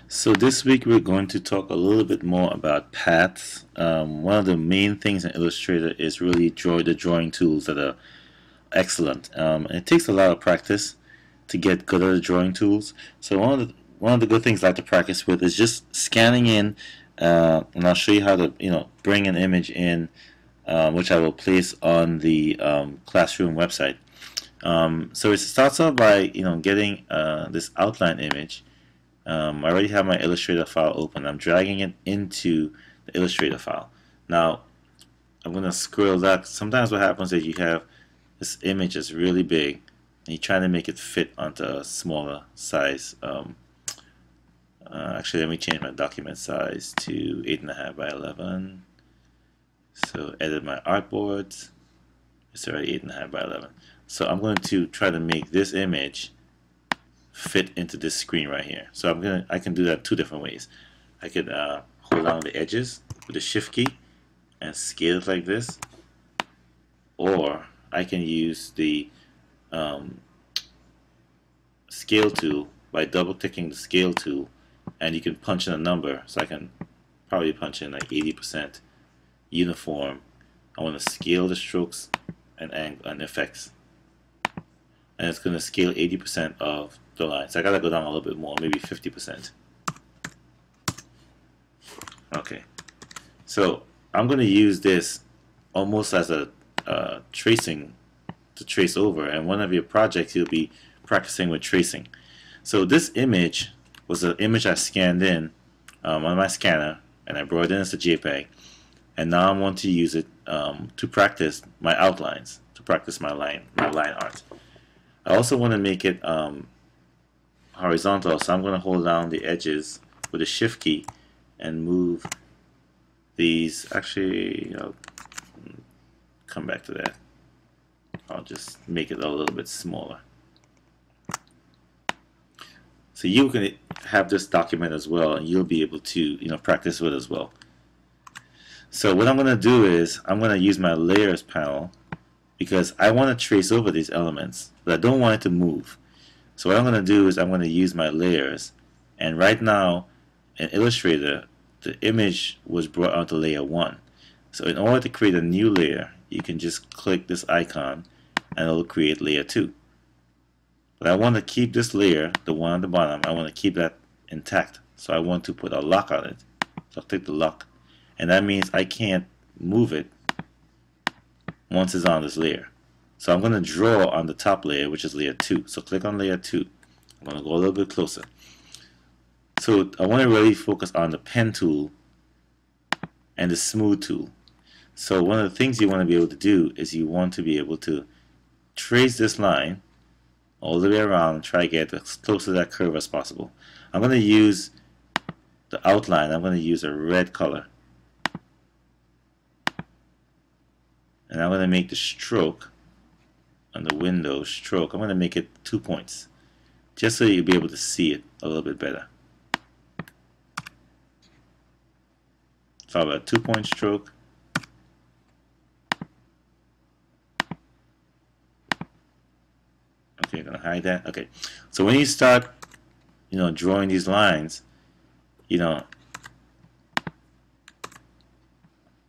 So this week we're going to talk a little bit more about paths. One of the main things in Illustrator is really the drawing tools that are excellent. And it takes a lot of practice to get good at the drawing tools. So one of the good things I like to practice with is just scanning in, and I'll show you how to bring an image in, which I will place on the classroom website. So it starts off by getting this outline image. I already have my Illustrator file open. I'm dragging it into the Illustrator file. Now, I'm going to scroll that. Sometimes what happens is you have this image that's really big, and you're trying to make it fit onto a smaller size. Actually, let me change my document size to 8.5 by 11. So edit my artboards. It's already 8.5 by 11. So I'm going to try to make this image fit into this screen right here. So I can do that two different ways. I could hold down the edges with the shift key and scale it like this, or I can use the scale tool by double clicking the scale tool, and you can punch in a number. So I can probably punch in like 80% uniform. I want to scale the strokes and effects, and it's going to scale 80% of the line. So I gotta go down a little bit more, maybe 50%. Okay, so I'm going to use this almost as a tracing to trace over, and one of your projects you'll be practicing with tracing. So this image was an image I scanned in on my scanner, and I brought it in as a JPEG, and now I want to use it to practice my outlines, to practice my line art. I also want to make it horizontal, so I'm going to hold down the edges with the shift key and move these. Actually, I'll come back to that. I'll just make it a little bit smaller. So you can have this document as well, and you'll be able to practice with it as well. So what I'm going to do is I'm going to use my layers panel, because I want to trace over these elements, but I don't want it to move. So what I'm going to do is I'm going to use my layers, and right now in Illustrator the image was brought onto layer 1. So in order to create a new layer, you can just click this icon and it'll create layer 2. But I want to keep this layer, the one on the bottom, I want to keep that intact. So I want to put a lock on it. So I'll click the lock, and that means I can't move it once it's on this layer. So I'm going to draw on the top layer, which is layer 2. So click on layer 2. I'm going to go a little bit closer. So I want to really focus on the pen tool and the smooth tool. So one of the things you want to be able to do is you want to be able to trace this line all the way around and try to get as close to that curve as possible. I'm going to use the outline. I'm going to use a red color. And I'm going to make the stroke on the window stroke, I'm going to make it 2 points, just so you'll be able to see it a little bit better. So I have a 2-point stroke. Okay, I'm going to hide that. Okay, so when you start drawing these lines, the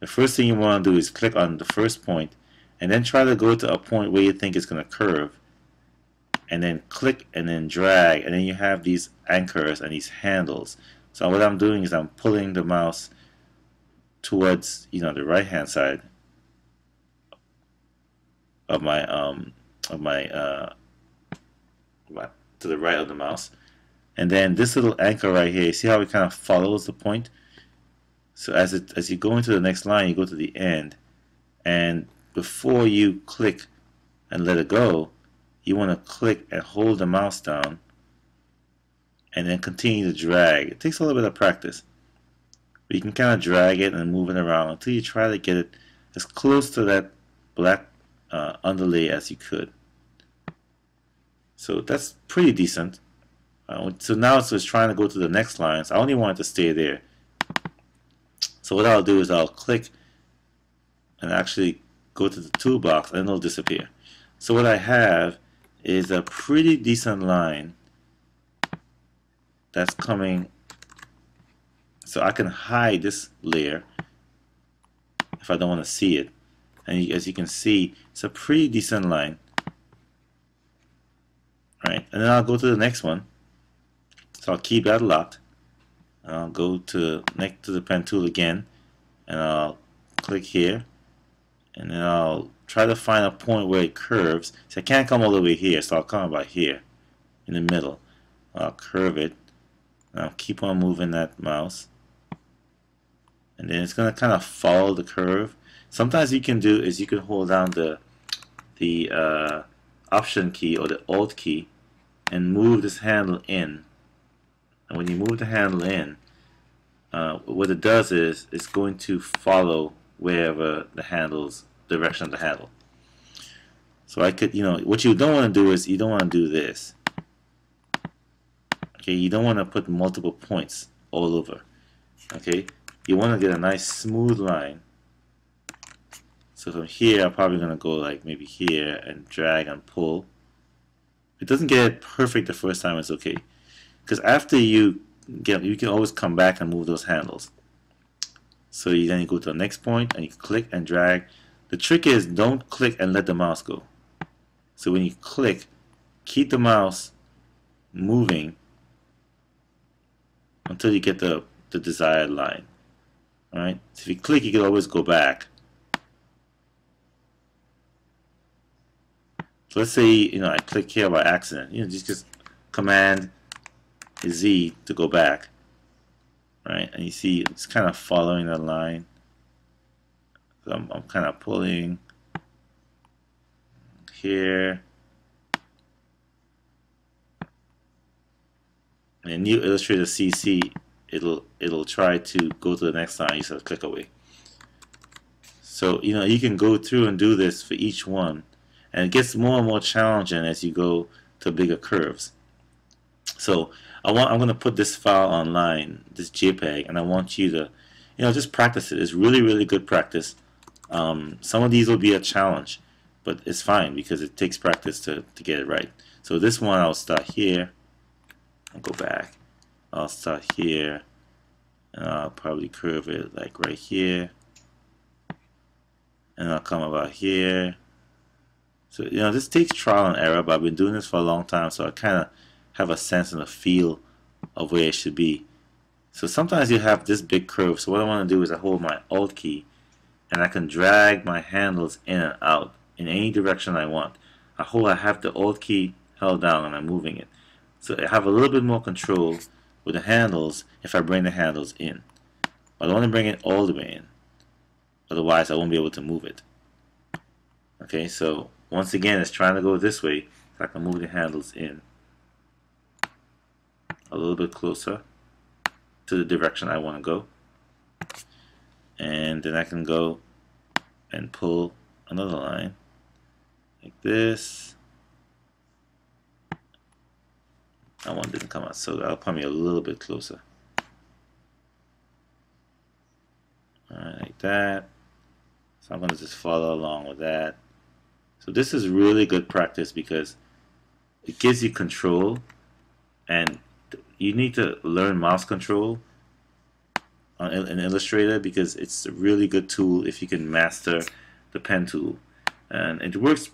first thing you want to do is click on the first point, and then try to go to a point where you think it's going to curve, and then click and then drag, and then you have these anchors and these handles. So what I'm doing is I'm pulling the mouse towards the right hand side of my to the right of the mouse, and then this little anchor right here, you see how it kind of follows the point. So as you go into the next line, you go to the end, and before you click and let it go, you want to click and hold the mouse down and then continue to drag. It takes a little bit of practice, but you can kind of drag it and move it around until you try to get it as close to that black underlay as you could. So that's pretty decent. So now it's just trying to go to the next line, so I only want it to stay there. So what I'll do is I'll click and actually go to the toolbox, and it'll disappear. So what I have is a pretty decent line that's coming So I can hide this layer if I don't want to see it. And as you can see, it's a pretty decent line. Right, and then I'll go to the next one. So I'll keep that locked. And I'll go to next to the pen tool again, and I'll click here, and then I'll try to find a point where it curves. So I can't come all the way here, so I'll come about here in the middle. I'll curve it, and I'll keep on moving that mouse, and then it's going to kind of follow the curve. Sometimes you can do is you can hold down the Option key or the Alt key and move this handle in. And when you move the handle in, what it does is it's going to follow wherever the handle's direction of the handle. So I could, what you don't want to do is you don't want to do this. Okay, you don't want to put multiple points all over. Okay, you want to get a nice smooth line. So from here, I'm probably going to go like maybe here and drag and pull. If it doesn't get it perfect the first time, it's okay. Because after you can always come back and move those handles. So then you go to the next point and you click and drag. The trick is don't click and let the mouse go. So when you click, keep the mouse moving until you get the desired line. Alright? So if you click, you can always go back. So let's say I click here by accident. Just Command Z to go back. Right? And you see it's kind of following that line. So I'm kind of pulling here. And in new Illustrator CC, it'll try to go to the next line. You just click away. So you can go through and do this for each one, and it gets more and more challenging as you go to bigger curves. So I'm going to put this file online, this JPEG, and I want you to just practice it. It's really, really good practice. Some of these will be a challenge, but it's fine because it takes practice to get it right. So this one, I'll start here. I'll go back. I'll start here, and I'll probably curve it like right here, and I'll come about here. So this takes trial and error, but I've been doing this for a long time, so I kind of have a sense and a feel of where it should be. So sometimes you have this big curve. So what I want to do is I hold my Alt key, and I can drag my handles in and out in any direction I want. I have the Alt key held down and I'm moving it. So I have a little bit more control with the handles if I bring the handles in. I don't want to bring it all the way in. Otherwise I won't be able to move it. Okay, so once again it's trying to go this way, so I can move the handles in a little bit closer to the direction I want to go. And then I can go and pull another line like this. That one didn't come out, so that'll put me a little bit closer. Alright, like that. So I'm going to just follow along with that. So this is really good practice because it gives you control, and you need to learn mouse control in Illustrator because it's a really good tool if you can master the pen tool. And it works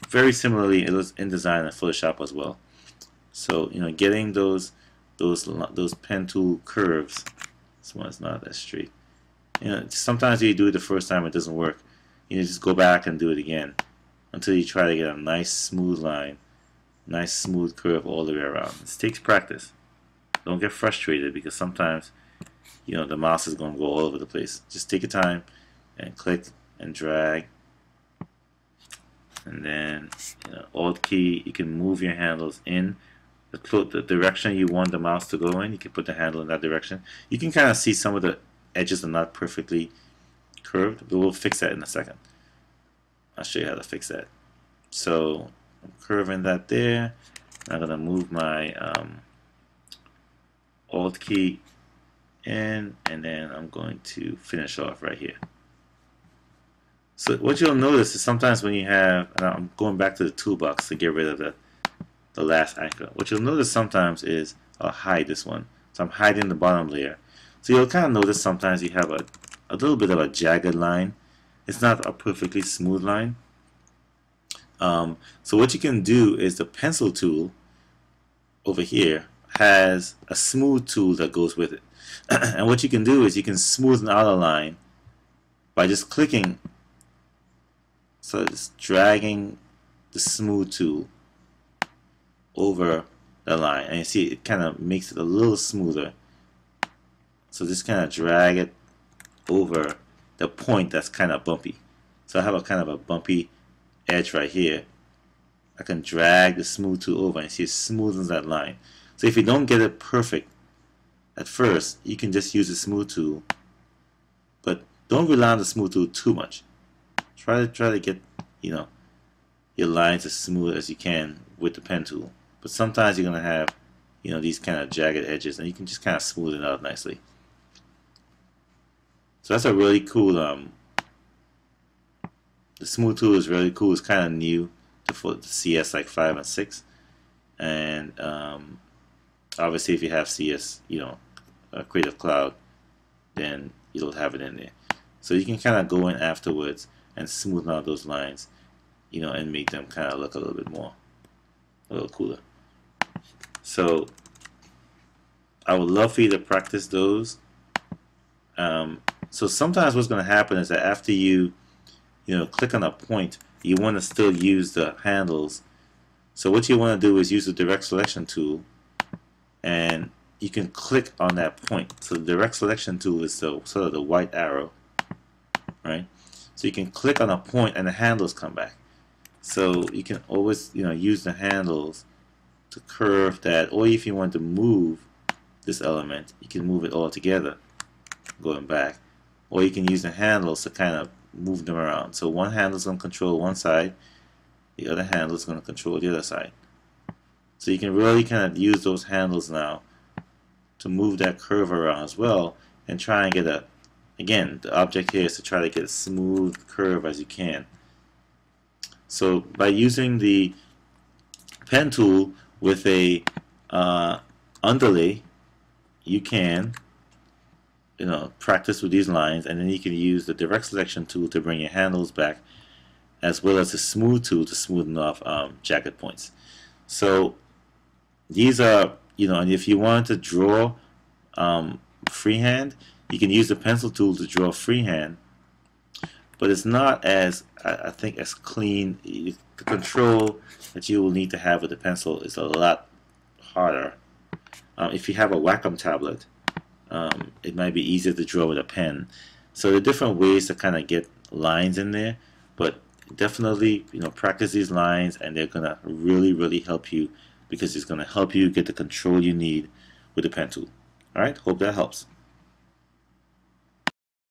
very similarly in InDesign and Photoshop as well. So getting those pen tool curves. This one's not that straight. Sometimes you do it the first time, it doesn't work. Just go back and do it again until you try to get a nice smooth line, nice smooth curve all the way around. It takes practice. Don't get frustrated because sometimes the mouse is going to go all over the place. Just take your time and click and drag, and then Alt key, you can move your handles in the direction you want the mouse to go in. You can put the handle in that direction. You can kind of see some of the edges are not perfectly curved, but we'll fix that in a second. I'll show you how to fix that. So I'm curving that there. I'm going to move my Alt key in, and then I'm going to finish off right here. So what you'll notice is sometimes when you have, and I'm going back to the toolbox to get rid of the last anchor. What you'll notice sometimes is I'll hide this one. So I'm hiding the bottom layer. So you'll kind of notice sometimes you have a little bit of a jagged line. It's not a perfectly smooth line. So what you can do is the pencil tool over here has a smooth tool that goes with it. And what you can do is you can smoothen out a line by just clicking, so just dragging the smooth tool over the line, and you see it kind of makes it a little smoother. So just kind of drag it over the point that's kind of bumpy. So I have a kind of a bumpy edge right here. I can drag the smooth tool over and see it smoothens that line. So if you don't get it perfect at first, you can just use the smooth tool, but don't rely on the smooth tool too much. Try to get, you know, your lines as smooth as you can with the pen tool. But sometimes you're gonna have, you know, these kind of jagged edges, and you can just kind of smooth it out nicely. So that's a really cool. The smooth tool is really cool. It's kind of new for the CS like 5 and 6, and obviously if you have CS, you know, Creative Cloud, then you'll have it in there. So you can kind of go in afterwards and smoothen out those lines, you know, and make them kind of look a little bit more, a little cooler. So I would love for you to practice those. So sometimes what's going to happen is that after you click on a point, you want to still use the handles. So what you want to do is use the direct selection tool, and you can click on that point. So the direct selection tool is the sort of the white arrow, right? So you can click on a point and the handles come back. So you can always, you know, use the handles to curve that, or if you want to move this element, you can move it all together going back, or you can use the handles to kind of move them around. So one handle is going to control one side, the other handle is going to control the other side. So you can really kind of use those handles now to move that curve around as well, and try and get a, again, the object here is to try to get a smooth curve as you can. So by using the pen tool with a underlay, you can, you know, practice with these lines, and then you can use the direct selection tool to bring your handles back, as well as the smooth tool to smoothen off jagged points. So these are, you know, and if you want to draw freehand, you can use the pencil tool to draw freehand, but it's not as, I think, as clean. The control that you will need to have with the pencil is a lot harder. If you have a Wacom tablet, it might be easier to draw with a pen. So there are different ways to kind of get lines in there, but definitely, you know, practice these lines, and they're gonna really help you, because it's gonna help you get the control you need with the pen tool. All right, hope that helps.